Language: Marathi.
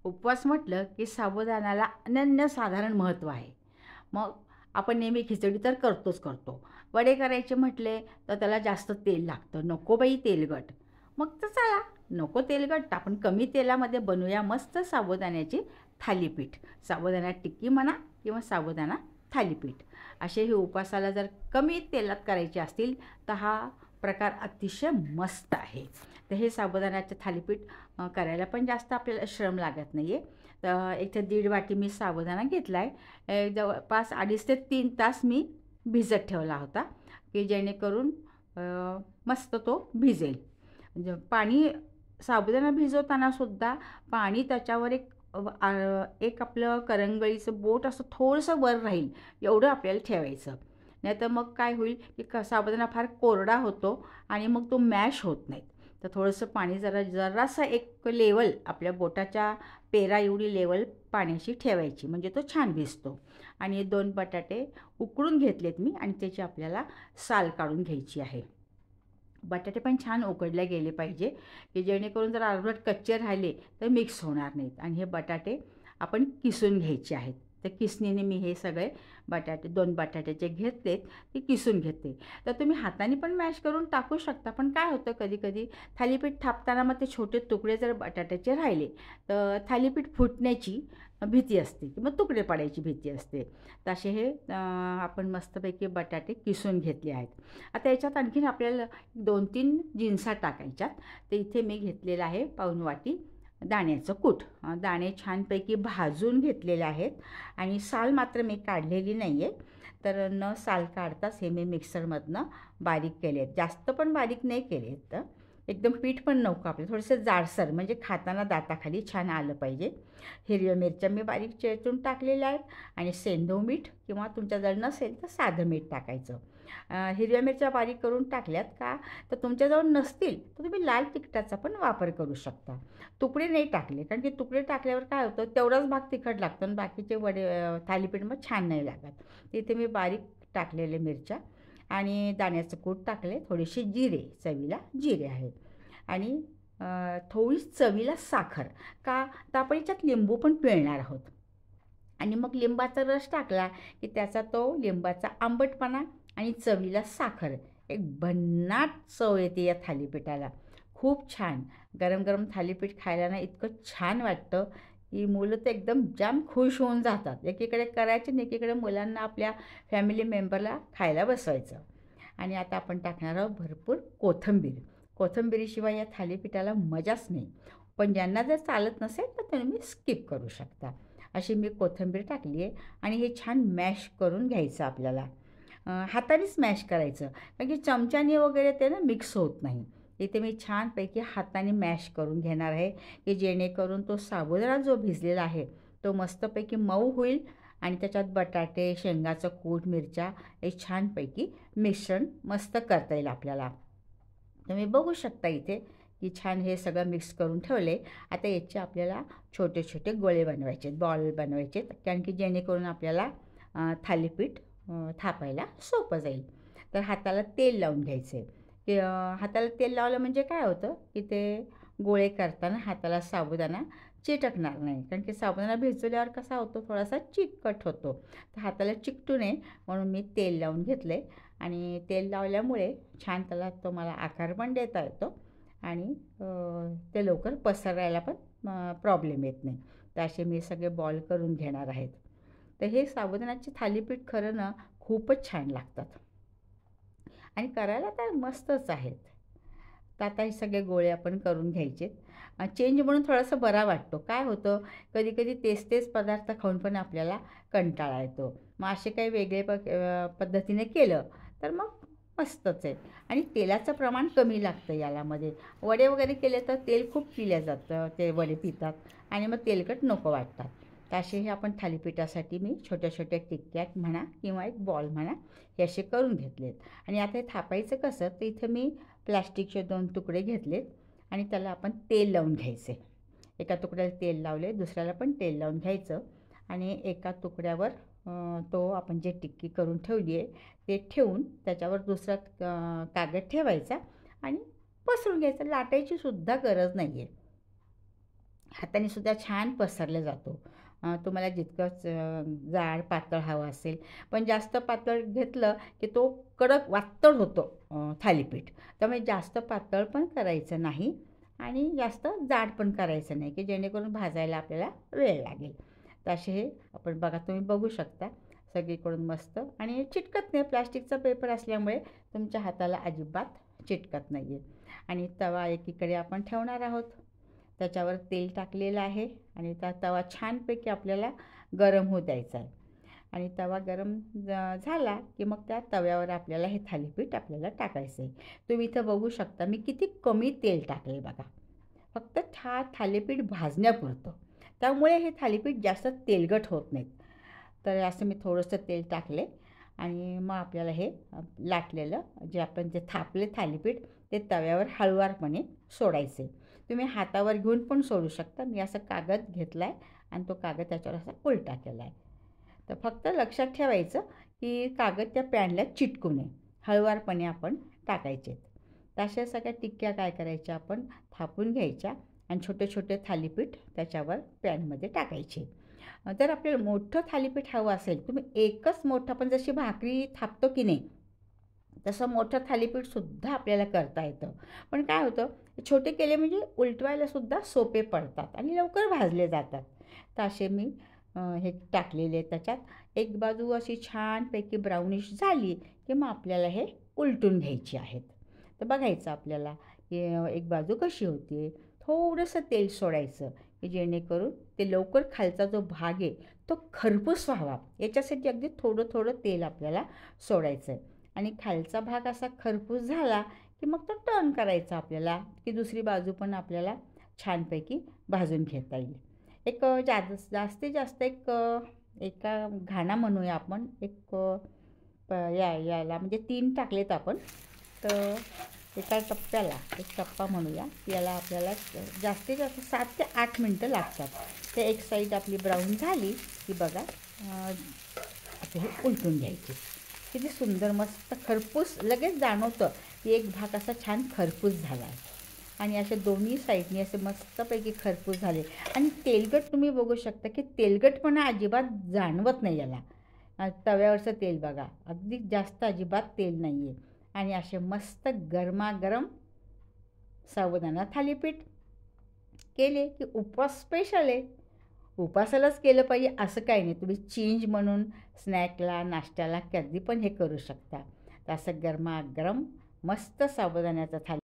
उपवास म्हटलं की साबुदाण्याला अनन्यसाधारण महत्त्व आहे. मग आपण नेहमी खिचडी तर करतो. वडे करायचे म्हटले तर त्याला जास्त तेल लागतं. नको बाई तेलकट. मग तर चला, नको तेलकट, आपण कमी तेलामध्ये बनवूया मस्त साबुदाण्याची थालीपीठ. साबुदाणा टिक्की म्हणा किंवा साबुदाणा थालीपीठ. असे हे उपवासाला जर कमी तेलात करायचे असतील तर हा प्रकार अतिशय मस्त आहे. तर हे साबुदाण्याचे थालीपीठ करायला पण जास्त आपल्याला श्रम लागत नाही आहे. तर इथे 1.5 वाटी मी साबुदाणा घेतला आहे. जवळपास 2.5 ते 3 तास मी भिजत ठेवला होता की जेणेकरून मस्त तो भिजेल. म्हणजे पाणी साबुदाणा भिजवतानासुद्धा पाणी त्याच्यावर एक आपलं करंगळीचं बोट असं थोडंसं वर राहील एवढं आपल्याला ठेवायचं. नाहीतर मग काय होईल की साबुदाणा फार कोरडा होतो आणि मग तो मॅश होत नाही. तर थोडंसं पाणी जरासं एक लेवल आपल्या बोटाच्या पेरा एवढी लेवल पाण्याची ठेवायची, म्हणजे तो छान भिजतो. आणि 2 बटाटे उकळून घेतलेत मी आणि त्याची आपल्याला साल काढून घ्यायची आहे. बटाटे पण छान उकडले गेले पाहिजे की जेणेकरून जर अर्धवट कच्चे राहिले तर मिक्स होणार नाहीत. आणि हे बटाटे आपण किसून घ्यायचे आहेत. तर किसणीने मी हे सगळे बटाटे 2 बटाट्याचे घेतलेत ते किसून घेते. तर तुम्ही हाताने पण मॅश करून टाकू शकता. पण काय होतं कधी थालीपीठ थापताना मग ते छोटे तुकडे जर बटाट्याचे राहिले तर थालीपीठ फुटण्याची भीती असते किंवा तुकडे पडायची भीती असते. तर असे हे आपण मस्तपैकी बटाटे किसून घेतले आहेत. आता याच्यात आणखीन आपल्याला 2-3 जिन्सा टाकायच्यात. तर इथे मी घेतलेलं आहे पाऊण वाटी दाण्याचं कूट. दाणे छानपैकी भाजून घेतलेले आहेत आणि साल मात्र मी काढलेली नाही आहे. तर न साल काढताच हे मी मिक्सरमधनं बारीक केले आहेत. जास्त पण बारीक नाही केले आहेत. तर एकदम पीठ पण नको आपलं, थोडंसं जाडसर, म्हणजे खाताना दाताखाली छान आलं पाहिजे. हिरव्या मिरच्या मी बारीक चेचून टाकलेल्या आहेत आणि सेंधव मीठ किंवा तुमच्याजवळ नसेल तर साधं मीठ टाकायचं. हिरव्या मिरच्या बारीक करून टाकल्यात का तर तुमच्याजवळ नसतील तर तुम्ही लाल तिखटाचा पण वापर करू शकता. तुकडे नाही टाकले कारण की तुकडे टाकल्यावर काय होतं तेवढाच भाग तिखट लागतं आणि बाकीचे वडे थालीपीठ मग छान नाही लागत. तिथे मी बारीक टाकलेले मिरच्या आणि दाण्याचं कूट टाकले. थोडेसे जिरे, चवीला जिरे आहेत आणि थोडी चवीला साखर. का तर आपण याच्यात लिंबू पण पिळणार आहोत. आणि मग लिंबाचा रस टाकला की त्याचा तो लिंबाचा आंबटपणा आणि चवीला साखर, एक भन्नाट चव येते या थालीपीठाला. खूप छान गरम गरम थालीपीठ खायला ना इतकं छान वाटतं की मुलं तर एकदम जाम खुश होऊन जातात. एकीकडे करायचे आणि एकीकडे मुलांना आपल्या फॅमिली मेंबरला खायला बसवायचं. आणि आता आपण टाकणार आहोत भरपूर कोथिंबीर. कोथिंबीरीशिवाय या थालीपीठाला मजाच नाही. पण ज्यांना जर चालत नसेल तर तुम्ही स्किप करू शकता. अशी मी कोथिंबीर टाकली आहे आणि हे छान मॅश करून घ्यायचं आपल्याला. हातानेच मॅश करायचं कारण की चमच्याने वगैरे ते ना मिक्स होत नाही. इथे मी छानपैकी हाताने मॅश करून घेणार आहे की जेणेकरून तो साबुदाणा जो भिजलेला आहे तो मस्तपैकी मऊ होईल आणि त्याच्यात बटाटे, शेंगाचं कूट, मिरच्या हे छानपैकी मिश्रण मस्त करता येईल आपल्याला. तुम्ही बघू शकता इथे की छान हे सगळं मिक्स करून ठेवले. आता याचे आपल्याला छोटे छोटे गोळे बनवायचे, बॉल बनवायचे कारण की जेणेकरून आपल्याला थालीपीठ थापायला सोपं जाईल. तर हाताला तेल लावून घ्यायचे की हाताला तेल लावलं म्हणजे काय होतं की ते गोळे करताना हाताला साबुदाणा चिटकणार नाही. कारण की साबुदाणा भिजवल्यावर कसा होतो थोडासा चिकट होतो. तर हाताला चिकटू नये म्हणून मी तेल लावून घेतले आणि तेल लावल्यामुळे छान त्याला तो मला आकार पण देता येतो आणि ते लवकर पसरायला पण प्रॉब्लेम येत नाही. तर असे मी सगळे बॉल करून घेणार आहेत. तर हे साबुदाण्याचे थालीपीठ खरं ना खूपच छान लागतात आणि करायला तर मस्तच आहेत. तर आता हे सगळे गोळे आपण करून घ्यायचे. चेंज म्हणून थोडासा बरा वाटतो. काय होतं कधी तेच पदार्थ खाऊन पण आपल्याला कंटाळा येतो. मग असे काही वेगळे पद्धतीने केलं तर मग मस्तच आहे. आणि तेलाचं प्रमाण कमी लागतं यामध्ये. वडे वगैरे केले तर तेल खूप पिलं जातं, ते वडे पितात आणि मग तेलकट नको वाटतात. तर असे हे आपण थालीपीठासाठी मी छोट्या छोट्या टिक्क्यात म्हणा किंवा एक बॉल म्हणा हे असे करून घेतलेत. आणि आता हे थापायचं कसं तर इथं मी प्लॅस्टिकचे 2 तुकडे घेतलेत आणि त्याला आपण तेल लावून घ्यायचे. एका तुकड्याला तेल लावले, दुसऱ्याला पण तेल लावून घ्यायचं आणि एका तुकड्यावर तो आपण जे टिक्की करून ठेवली आहे ते ठेवून त्याच्यावर दुसरा कागद ठेवायचा आणि पसरून घ्यायचं. लाटायची सुद्धा गरज नाही आहे. हाताने सुद्धा छान पसरला जातो. तुम्हाला जितकंच जाड पातळ हवं असेल, पण जास्त पातळ घेतलं की तो कडक वातळ होतो थालीपीठ. त्यामुळे जास्त पातळ पण करायचं नाही आणि जास्त जाड पण करायचं नाही, की जेणेकरून भाजायला आपल्याला वेळ लागेल. तर असे हे आपण बघा, तुम्ही बघू शकता सगळीकडून मस्त. आणि हे चिटकत नाही, प्लास्टिकचा पेपर असल्यामुळे तुमच्या हाताला अजिबात चिटकत नाही आहे. आणि तवा एकीकडे आपण ठेवणार आहोत. त्याच्यावर तेल टाकलेलं आहे आणि त्या तवा छानपैकी आपल्याला गरम होऊ द्यायचा आहे. आणि तवा गरम झाला की मग त्या तव्यावर आपल्याला हे थालीपीठ आपल्याला टाकायचं आहे. तुम्ही इथं बघू शकता मी किती कमी तेल टाकले बघा, फक्त थालीपीठ भाजण्यापुरतं. त्यामुळे हे थालीपीठ जास्त तेलकट होत नाहीत. तर असं मी थोडंसं तेल टाकले आणि मग आपल्याला हे लाटलेलं जे आपण जे थापले थालीपीठ ते तव्यावर हळुवारपणे सोडायचे. तुम्ही हातावर घेऊन पण सोडू शकता. मी असा कागद घेतला आहे आणि तो कागद त्याच्यावर असा उलटा केला आहे. तर फक्त लक्षात ठेवायचं की कागद त्या पॅनला चिटकू नये, हळुवारपणे आपण टाकायचे. तशा सगळ्या टिक्क्या काय करायच्या, आपण थापून घ्यायच्या आणि छोटे छोटे थालीपीठ त्याच्यावर पॅनमध्ये टाकायचे. जर आपल्याला मोठं थालीपीठ हवं असेल, तुम्ही एकच मोठं, आपण जशी भाकरी थापतो की नाही तसं मोठं थालीपीठसुद्धा आपल्याला करता येतं. पण काय होतं, छोटे केले म्हणजे उलटवायलासुद्धा सोपे पडतात आणि लवकर भाजले जातात. तर असे मी हे टाकलेले त्याच्यात. एक बाजू अशी छानपैकी ब्राउनिश झाली की मग आपल्याला हे उलटून घ्यायची आहेत. तर बघायचं आपल्याला की एक बाजू कशी होती. थोडंसं तेल सोडायचं की जेणेकरून ते लवकर खालचा जो भाग आहे तो खरपूस व्हावा. याच्यासाठी अगदी थोडं थोडं तेल आपल्याला सोडायचं आहे. आणि खालचा भाग असा खरपूस झाला की मग तो टर्न करायचा आपल्याला, की दुसरी बाजू पण आपल्याला छानपैकी भाजून घेता येईल. एक जास्तीत जास्त एका घाणा म्हणूया आपण, याला म्हणजे 3 टाकलेत आपण. तर एका टप्प्याला एक टप्पा म्हणूया, याला आपल्याला जास्तीत जास्त 7 ते 8 मिनटं लागतात. ते एक साईड आपली ब्राऊन झाली की बघा आता हे उलटून घ्यायचे. किती सुंदर मस्त खरपूस लगेच जाणवतं की एक भाग असा छान खरपूस झाला आहे. आणि असे दोन्ही साईडनी असे मस्तपैकी खरपूस झाले. आणि तेलकट तुम्ही बघू शकता की तेलकटपणा अजिबात जाणवत नाही याला. तव्यावरचं तेल बघा, अगदी जास्त अजिबात तेल नाही आहे. आणि असे मस्त गरमागरम साबुदाणा थालीपीठ केले की उपवास स्पेशल आहे. उपासालाच केलं पाहिजे असं काही नाही. तुम्ही चेंज म्हणून स्नॅकला नाश्त्याला कधी पण हे करू शकता. तर असं गरमागरम मस्त साबुदाण्याचा थाली